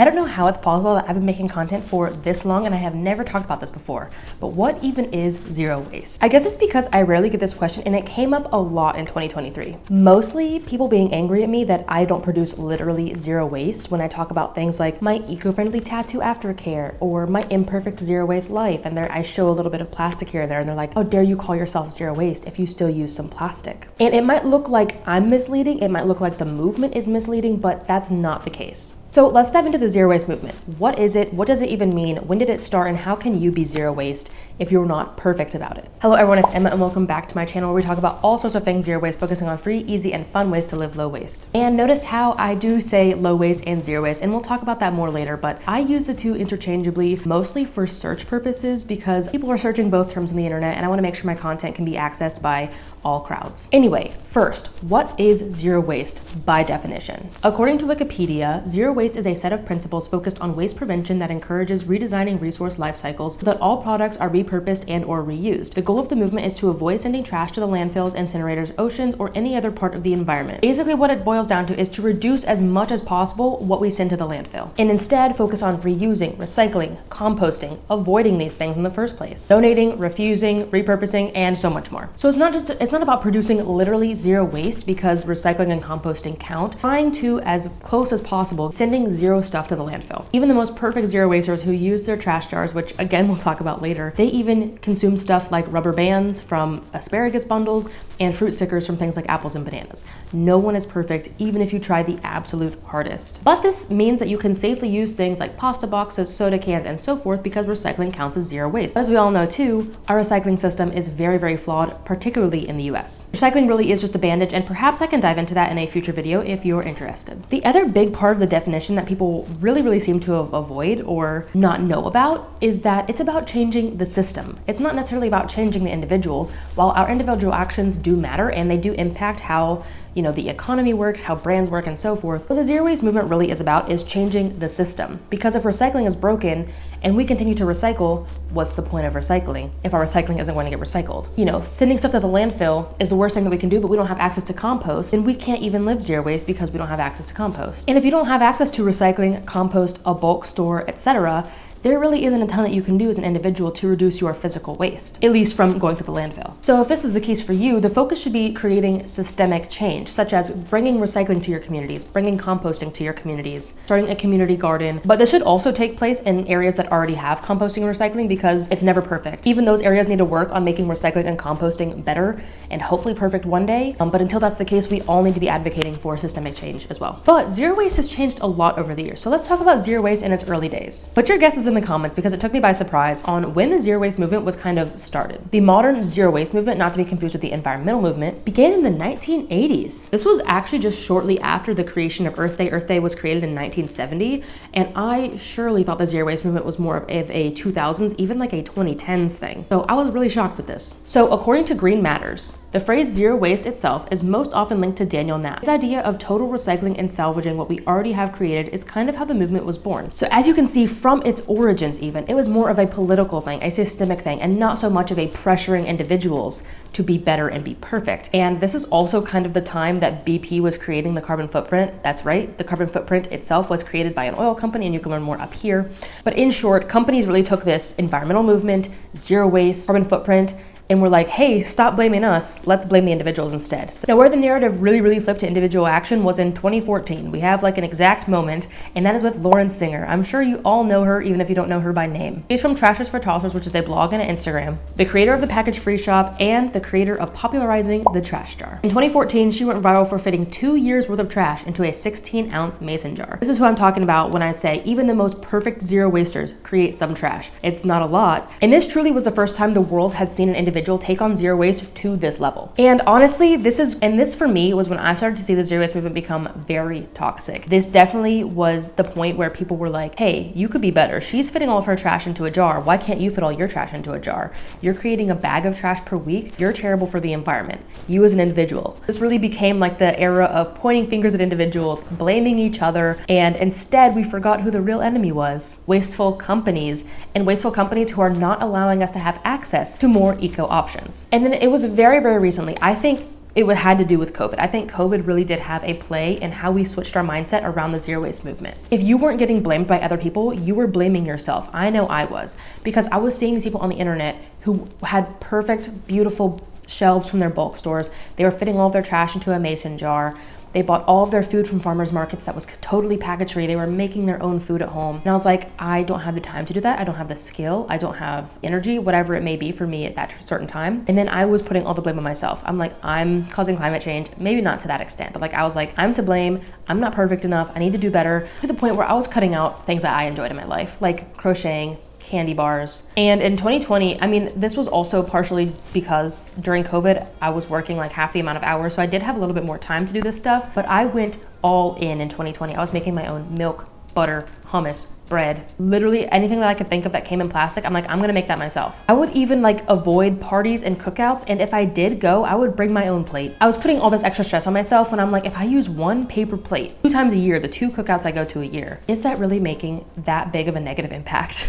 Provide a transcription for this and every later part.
I don't know how it's possible that I've been making content for this long and I have never talked about this before, but what even is zero waste? I guess it's because I rarely get this question and it came up a lot in 2023. Mostly people being angry at me that I don't produce literally zero waste when I talk about things like my eco-friendly tattoo aftercare or my imperfect zero waste life, and I show a little bit of plastic here and there and they're like, how dare you call yourself zero waste if you still use some plastic? And it might look like I'm misleading, it might look like the movement is misleading, but that's not the case. So let's dive into the zero waste movement. What is it? What does it even mean? When did it start? And how can you be zero waste if you're not perfect about it? Hello everyone, it's Emma and welcome back to my channel where we talk about all sorts of things zero waste, focusing on free, easy, and fun ways to live low waste. And notice how I do say low waste and zero waste, and we'll talk about that more later, but I use the two interchangeably, mostly for search purposes because people are searching both terms on the internet and I want to make sure my content can be accessed by all crowds. Anyway, first, what is zero waste by definition? According to Wikipedia, zero waste is a set of principles focused on waste prevention that encourages redesigning resource life cycles so that all products are repurposed and or reused. The goal of the movement is to avoid sending trash to the landfills, incinerators, oceans, or any other part of the environment. Basically, what it boils down to is to reduce as much as possible what we send to the landfill, and instead focus on reusing, recycling, composting, avoiding these things in the first place, donating, refusing, repurposing, and so much more. So it's not about producing literally zero waste because recycling and composting count. Trying to, as close as possible, sending zero stuff to the landfill. Even the most perfect zero wasters who use their trash jars, which again we'll talk about later, they even consume stuff like rubber bands from asparagus bundles and fruit stickers from things like apples and bananas. No one is perfect, even if you try the absolute hardest. But this means that you can safely use things like pasta boxes, soda cans, and so forth because recycling counts as zero waste. As we all know too, our recycling system is very, very flawed, particularly in the US. Recycling really is just a bandage, and perhaps I can dive into that in a future video if you're interested. The other big part of the definition that people really seem to avoid or not know about is that it's about changing the system. It's not necessarily about changing the individuals. While our individual actions do matter and they do impact how the economy works, how brands work, and so forth. What the zero waste movement really is about is changing the system. Because if recycling is broken and we continue to recycle, what's the point of recycling if our recycling isn't going to get recycled? Sending stuff to the landfill is the worst thing that we can do, but we don't have access to compost, and we can't even live zero waste because we don't have access to compost. And if you don't have access to recycling, compost, a bulk store, etc., there really isn't a ton that you can do as an individual to reduce your physical waste, at least from going to the landfill. So if this is the case for you, the focus should be creating systemic change, such as bringing recycling to your communities, bringing composting to your communities, starting a community garden. But this should also take place in areas that already have composting and recycling because it's never perfect. Even those areas need to work on making recycling and composting better and hopefully perfect one day. But until that's the case, we all need to be advocating for systemic change as well. But zero waste has changed a lot over the years. So let's talk about zero waste in its early days. Put your guesses in the comments because it took me by surprise on when the zero waste movement was kind of started. The modern zero waste movement, not to be confused with the environmental movement, began in the 1980s. This was actually just shortly after the creation of Earth Day. Earth Day was created in 1970, and I surely thought the zero waste movement was more of a 2000s, even like a 2010s thing. So I was really shocked with this. So according to Green Matters, the phrase zero waste itself is most often linked to Daniel Knapp. His idea of total recycling and salvaging what we already have created is kind of how the movement was born. So as you can see from its origins even, it was more of a political thing, a systemic thing, and not so much of a pressuring individuals to be better and be perfect. And this is also kind of the time that BP was creating the carbon footprint. That's right, the carbon footprint itself was created by an oil company, and you can learn more up here. But in short, companies really took this environmental movement, zero waste, carbon footprint, and we're like, hey, stop blaming us, let's blame the individuals instead. So now where the narrative really flipped to individual action was in 2014. We have like an exact moment, and that is with Lauren Singer. I'm sure you all know her, even if you don't know her by name. She's from Trashers for Tossers, which is a blog and an Instagram, the creator of the Package Free Shop, and the creator of popularizing the trash jar. In 2014, she went viral for fitting 2 years worth of trash into a 16-ounce mason jar. This is who I'm talking about when I say even the most perfect zero wasters create some trash. It's not a lot. And this truly was the first time the world had seen an individual take on zero waste to this level. And honestly, this for me was when I started to see the zero waste movement become very toxic. This definitely was the point where people were like, hey, you could be better. She's fitting all of her trash into a jar. Why can't you fit all your trash into a jar? You're creating a bag of trash per week. You're terrible for the environment. You as an individual. This really became like the era of pointing fingers at individuals, blaming each other, and instead we forgot who the real enemy was. Wasteful companies, and wasteful companies who are not allowing us to have access to more eco options. And then it was very recently, I think it had to do with COVID. I think COVID really did have a play in how we switched our mindset around the zero waste movement. If you weren't getting blamed by other people, you were blaming yourself. I know I was, because I was seeing these people on the internet who had perfect, beautiful shelves from their bulk stores. They were fitting all of their trash into a mason jar. They bought all of their food from farmers markets that was totally package free. They were making their own food at home. And I was like, I don't have the time to do that. I don't have the skill. I don't have energy, whatever it may be for me at that certain time. And then I was putting all the blame on myself. I'm like, I'm causing climate change. Maybe not to that extent, but like I was like, I'm to blame. I'm not perfect enough. I need to do better, to the point where I was cutting out things that I enjoyed in my life, like crocheting, candy bars. And in 2020, I mean, this was also partially because during COVID, I was working like half the amount of hours. So I did have a little bit more time to do this stuff, but I went all in 2020. I was making my own milk, butter, hummus, bread, literally anything that I could think of that came in plastic. I'm like, I'm gonna make that myself. I would even like avoid parties and cookouts. And if I did go, I would bring my own plate. I was putting all this extra stress on myself when I'm like, if I use one paper plate 2 times a year, the 2 cookouts I go to a year, is that really making that big of a negative impact?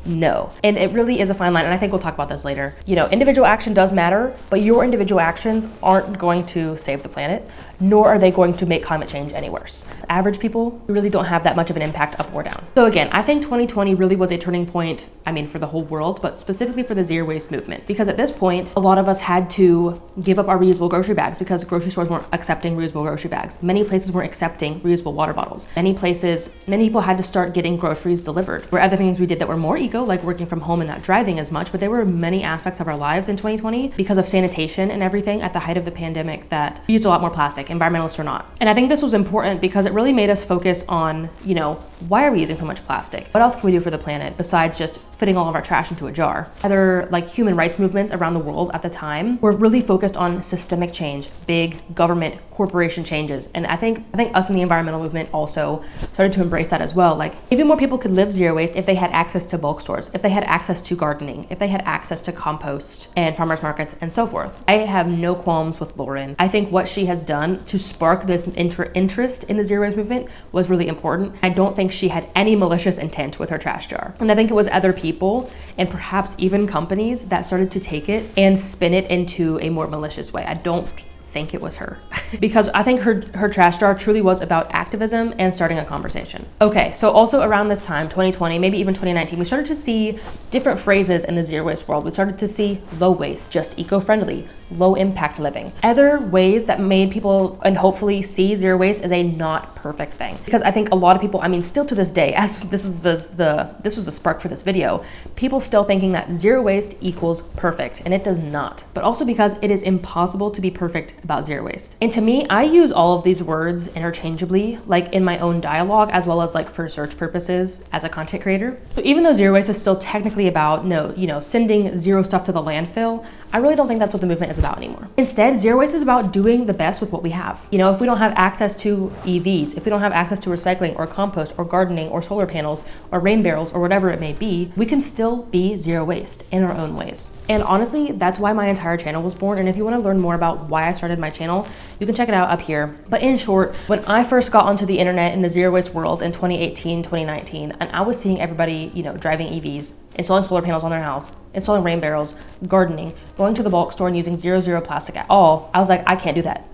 No. And it really is a fine line. And I think we'll talk about this later. You know, individual action does matter, but your individual actions aren't going to save the planet, nor are they going to make climate change any worse. Average people really don't have that much of an impact up or down. So again, I think 2020 really was a turning point, I mean, for the whole world, but specifically for the zero waste movement. Because at this point, a lot of us had to give up our reusable grocery bags because grocery stores weren't accepting reusable grocery bags. Many places weren't accepting reusable water bottles. Many people had to start getting groceries delivered. There were other things we did that were more eco, like working from home and not driving as much, but there were many aspects of our lives in 2020 because of sanitation and everything at the height of the pandemic that we used a lot more plastic, environmentalists or not. And I think this was important because it really made us focus on, you know, why are we using so much plastic? What else can we do for the planet besides just fitting all of our trash into a jar? Other like human rights movements around the world at the time were really focused on systemic change, big government corporation changes. And I think us in the environmental movement also started to embrace that as well. Like even more people could live zero waste if they had access to bulk stores, if they had access to gardening, if they had access to compost and farmers markets and so forth. I have no qualms with Lauren. I think what she has done to spark this interest in the zero waste movement was really important. I don't think she had any malicious intent with her trash jar. And I think it was other people and perhaps even companies that started to take it and spin it into a more malicious way. I don't think it was her because I think her trash jar truly was about activism and starting a conversation. Okay, so also around this time, 2020, maybe even 2019, we started to see different phrases in the zero waste world. We started to see low waste, just eco-friendly, low impact living. Other ways that made people and hopefully see zero waste as a not perfect thing. Because I think a lot of people, I mean, still to this day, as this was the spark for this video, people still thinking that zero waste equals perfect, and it does not. But also because it is impossible to be perfect about zero waste. And to me, I use all of these words interchangeably, like in my own dialogue, as well as like for search purposes as a content creator. So even though zero waste is still technically about sending zero stuff to the landfill, I really don't think that's what the movement is about anymore. Instead, zero waste is about doing the best with what we have. You know, if we don't have access to EVs, if we don't have access to recycling or compost or gardening or solar panels or rain barrels or whatever it may be, we can still be zero waste in our own ways. And honestly, that's why my entire channel was born. And if you want to learn more about why I started my channel, you can check it out up here. But in short, when I first got onto the internet in the zero waste world in 2018, 2019, and I was seeing everybody, driving EVs, installing solar panels on their house, installing rain barrels, gardening, going to the bulk store and using zero plastic at all, I was like, I can't do that.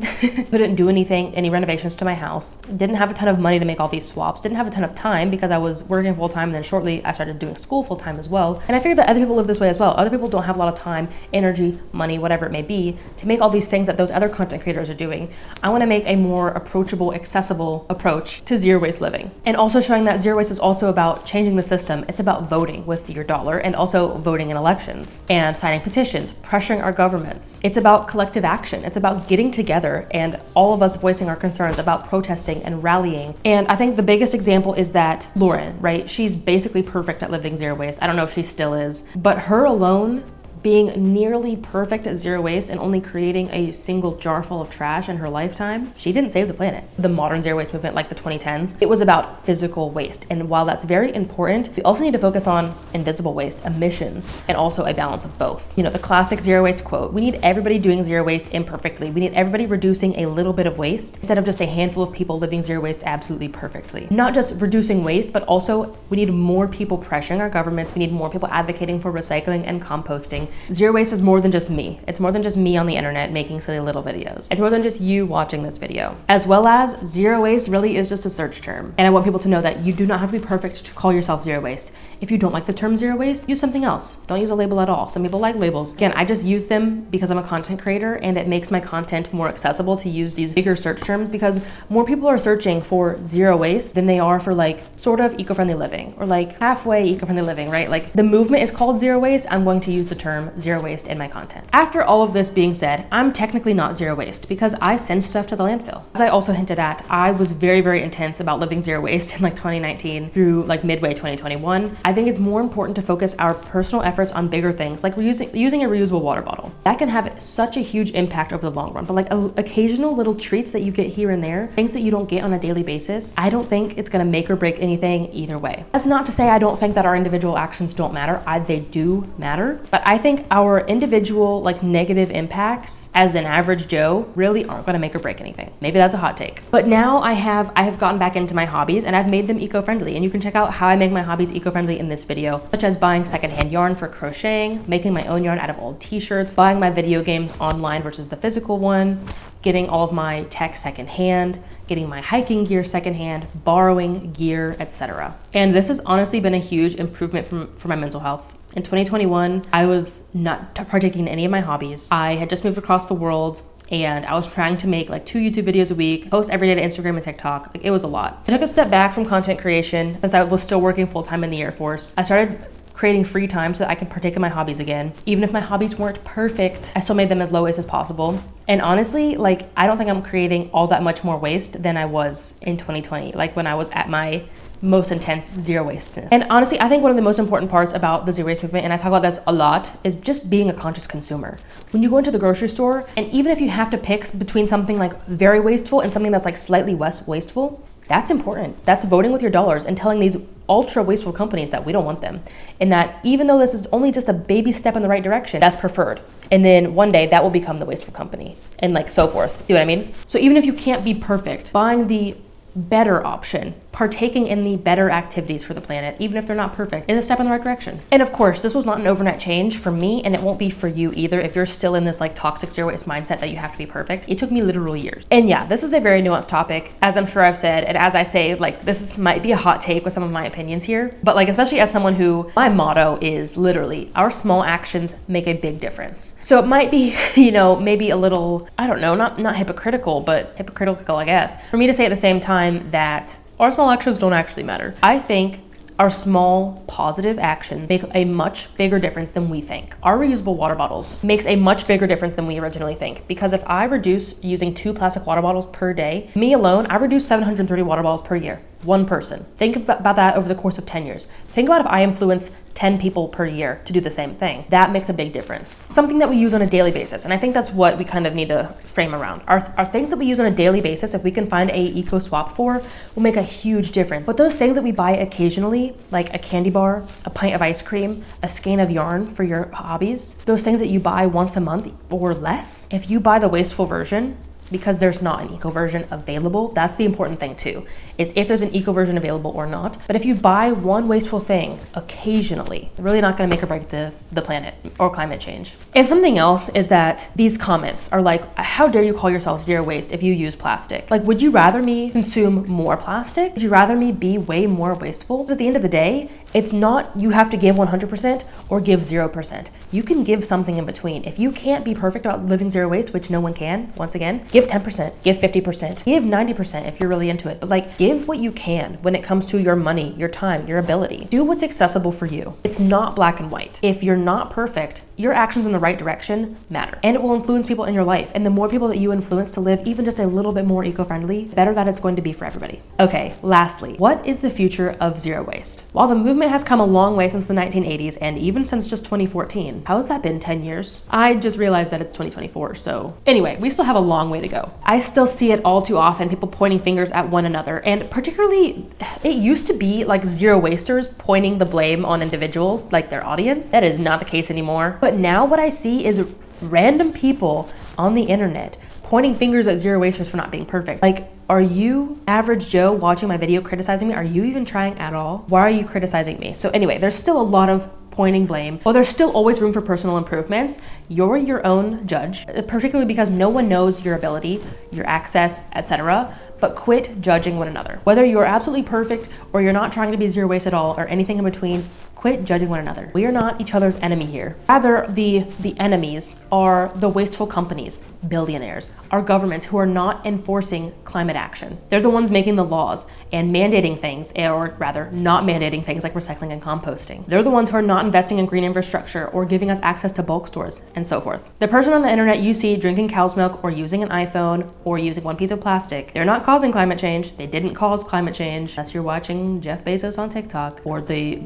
Couldn't do any renovations to my house. Didn't have a ton of money to make all these swaps. Didn't have a ton of time because I was working full time, and then shortly I started doing school full time as well. And I figured that other people live this way as well. Other people don't have a lot of time, energy, money, whatever it may be, to make all these things that those other content creators are doing. I want to make a more approachable, accessible approach to zero waste living. And also showing that zero waste is also about changing the system. It's about voting with your dollar and also voting in elections and signing petitions, pressuring our governments. It's about collective action. It's about getting together and all of us voicing our concerns, about protesting and rallying. And I think the biggest example is that Lauren, right? She's basically perfect at living zero waste. I don't know if she still is, but her alone being nearly perfect at zero waste and only creating a single jar full of trash in her lifetime, she didn't save the planet. The modern zero waste movement, like the 2010s, it was about physical waste. And while that's very important, we also need to focus on invisible waste, emissions, and also a balance of both. The classic zero waste quote, we need everybody doing zero waste imperfectly. We need everybody reducing a little bit of waste instead of just a handful of people living zero waste absolutely perfectly. Not just reducing waste, but also We need more people pressuring our governments. We need more people advocating for recycling and composting. Zero waste is more than just me. It's more than just me on the internet making silly little videos. It's more than just you watching this video. As well as zero waste really is just a search term. And I want people to know that you do not have to be perfect to call yourself zero waste. If you don't like the term zero waste, use something else. Don't use a label at all. Some people like labels. Again, I just use them because I'm a content creator and it makes my content more accessible to use these bigger search terms because more people are searching for zero waste than they are for like sort of eco-friendly living or like halfway eco-friendly living, right? Like the movement is called zero waste. I'm going to use the term zero waste in my content. After all of this being said, I'm technically not zero waste because I send stuff to the landfill. As I also hinted at, I was very, very intense about living zero waste in like 2019 through like midway 2021. I think it's more important to focus our personal efforts on bigger things like using a reusable water bottle. That can have such a huge impact over the long run, but like occasional little treats that you get here and there, things that you don't get on a daily basis, I don't think it's gonna make or break anything either way. That's not to say I don't think that our individual actions don't matter. They do matter, but I think our individual like negative impacts as an average Joe really aren't gonna make or break anything. Maybe that's a hot take. But now I have gotten back into my hobbies and I've made them eco-friendly, and you can check out how I make my hobbies eco-friendly in this video, such as buying secondhand yarn for crocheting, making my own yarn out of old t-shirts, buying my video games online versus the physical one, getting all of my tech secondhand, getting my hiking gear secondhand, borrowing gear, etc. And this has honestly been a huge improvement for my mental health. In 2021, I was not partaking in any of my hobbies. I had just moved across the world and I was trying to make like 2 YouTube videos a week, post every day to Instagram and TikTok. Like, it was a lot. I took a step back from content creation since I was still working full-time in the Air Force. I started creating free time so that I could partake in my hobbies again. Even if my hobbies weren't perfect, I still made them as low waste as possible. And honestly, like, I don't think I'm creating all that much more waste than I was in 2020, like when I was at my most intense zero waste. And honestly, I think one of the most important parts about the zero waste movement, and I talk about this a lot, is just being a conscious consumer. When you go into the grocery store, and even if you have to pick between something like very wasteful and something that's like slightly less wasteful, that's important. That's voting with your dollars and telling these ultra wasteful companies that we don't want them. And that even though this is only just a baby step in the right direction, that's preferred. And then one day that will become the wasteful company and like so forth. See what I mean? So even if you can't be perfect, buying the better option, partaking in the better activities for the planet, even if they're not perfect, is a step in the right direction. And of course, this was not an overnight change for me, and it won't be for you either if you're still in this like toxic zero waste mindset that you have to be perfect. It took me literal years. And yeah, this is a very nuanced topic, as I'm sure I've said, and as I say, like might be a hot take with some of my opinions here, but like especially as someone who, my motto is literally, our small actions make a big difference. So it might be, you know, maybe a little, I don't know, not hypocritical, but hypocritical, I guess, for me to say at the same time that our small actions don't actually matter. I think our small positive actions make a much bigger difference than we think. Our reusable water bottles makes a much bigger difference than we originally think, because if I reduce using 2 plastic water bottles per day, me alone, I reduce 730 water bottles per year. One person. Think about that over the course of 10 years. Think about if I influence 10 people per year to do the same thing. That makes a big difference. Something that we use on a daily basis, and I think that's what we kind of need to frame around. Our things that we use on a daily basis, if we can find a eco swap for, will make a huge difference. But those things that we buy occasionally, like a candy bar, a pint of ice cream, a skein of yarn for your hobbies, those things that you buy once a month or less, if you buy the wasteful version, because there's not an eco version available, that's the important thing too, is if there's an eco version available or not. But if you buy one wasteful thing occasionally, it's really not gonna make or break the planet or climate change. And something else is that these comments are like, how dare you call yourself zero waste if you use plastic? Like, would you rather me consume more plastic? Would you rather me be way more wasteful? At the end of the day, it's not you have to give 100% or give 0%. You can give something in between. If you can't be perfect about living zero waste, which no one can, once again, give 10%, give 50%, give 90% if you're really into it. But like, give what you can when it comes to your money, your time, your ability. Do what's accessible for you. It's not black and white. If you're not perfect, your actions in the right direction matter. And it will influence people in your life. And the more people that you influence to live even just a little bit more eco-friendly, the better that it's going to be for everybody. Okay, lastly, what is the future of zero waste? While the movement has come a long way since the 1980s and even since just 2014, how has that been 10 years? I just realized that it's 2024, so anyway, we still have a long way to go. I still see it all too often, people pointing fingers at one another, and particularly, it used to be like zero wasters pointing the blame on individuals, like their audience. That is not the case anymore. But now what I see is random people on the internet pointing fingers at zero wasters for not being perfect. Like, are you, average Joe, watching my video criticizing me? Are you even trying at all? Why are you criticizing me? So anyway, there's still a lot of pointing blame. While there's still always room for personal improvements, you're your own judge, particularly because no one knows your ability, your access, etc. But quit judging one another. Whether you're absolutely perfect or you're not trying to be zero waste at all or anything in between, quit judging one another. We are not each other's enemy here. Rather, the enemies are the wasteful companies, billionaires, our governments who are not enforcing climate action. They're the ones making the laws and mandating things, or rather not mandating things like recycling and composting. They're the ones who are not investing in green infrastructure or giving us access to bulk stores and so forth. The person on the internet you see drinking cow's milk or using an iPhone or using one piece of plastic, they're not causing climate change. They didn't cause climate change unless you're watching Jeff Bezos on TikTok or the,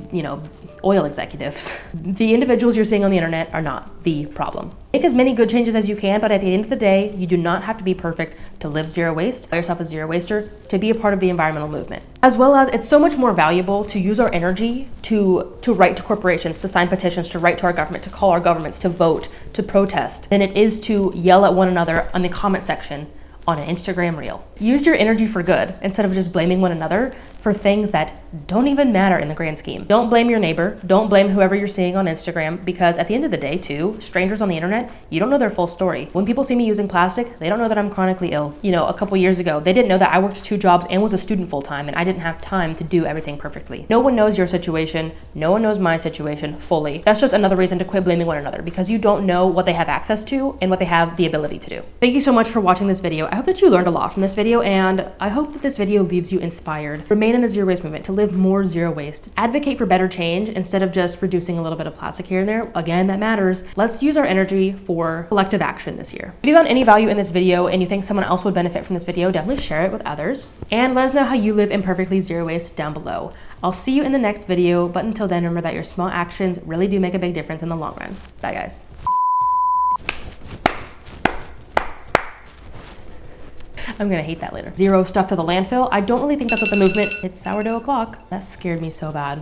oil executives. The individuals you're seeing on the internet are not the problem. Make as many good changes as you can, but at the end of the day, you do not have to be perfect to live zero waste, call yourself a zero waster, to be a part of the environmental movement. As well as it's so much more valuable to use our energy to write to corporations, to sign petitions, to write to our government, to call our governments, to vote, to protest, than it is to yell at one another on the comment section on an Instagram reel. Use your energy for good instead of just blaming one another for things that don't even matter in the grand scheme. Don't blame your neighbor. Don't blame whoever you're seeing on Instagram, because at the end of the day, too, strangers on the internet, you don't know their full story. When people see me using plastic, they don't know that I'm chronically ill. A couple years ago, they didn't know that I worked 2 jobs and was a student full-time, and I didn't have time to do everything perfectly. No one knows your situation. No one knows my situation fully. That's just another reason to quit blaming one another, because you don't know what they have access to and what they have the ability to do. Thank you so much for watching this video. I hope that you learned a lot from this video, and I hope that this video leaves you inspired. Remain in the zero waste movement, to live more zero waste. Advocate for better change instead of just reducing a little bit of plastic here and there. Again, that matters. Let's use our energy for collective action this year. If you found any value in this video and you think someone else would benefit from this video, definitely share it with others. And let us know how you live imperfectly zero waste down below. I'll see you in the next video, but until then, remember that your small actions really do make a big difference in the long run. Bye, guys. I'm gonna hate that later. Zero stuff to the landfill. I don't really think that's what the movement, it's sourdough o'clock. That scared me so bad.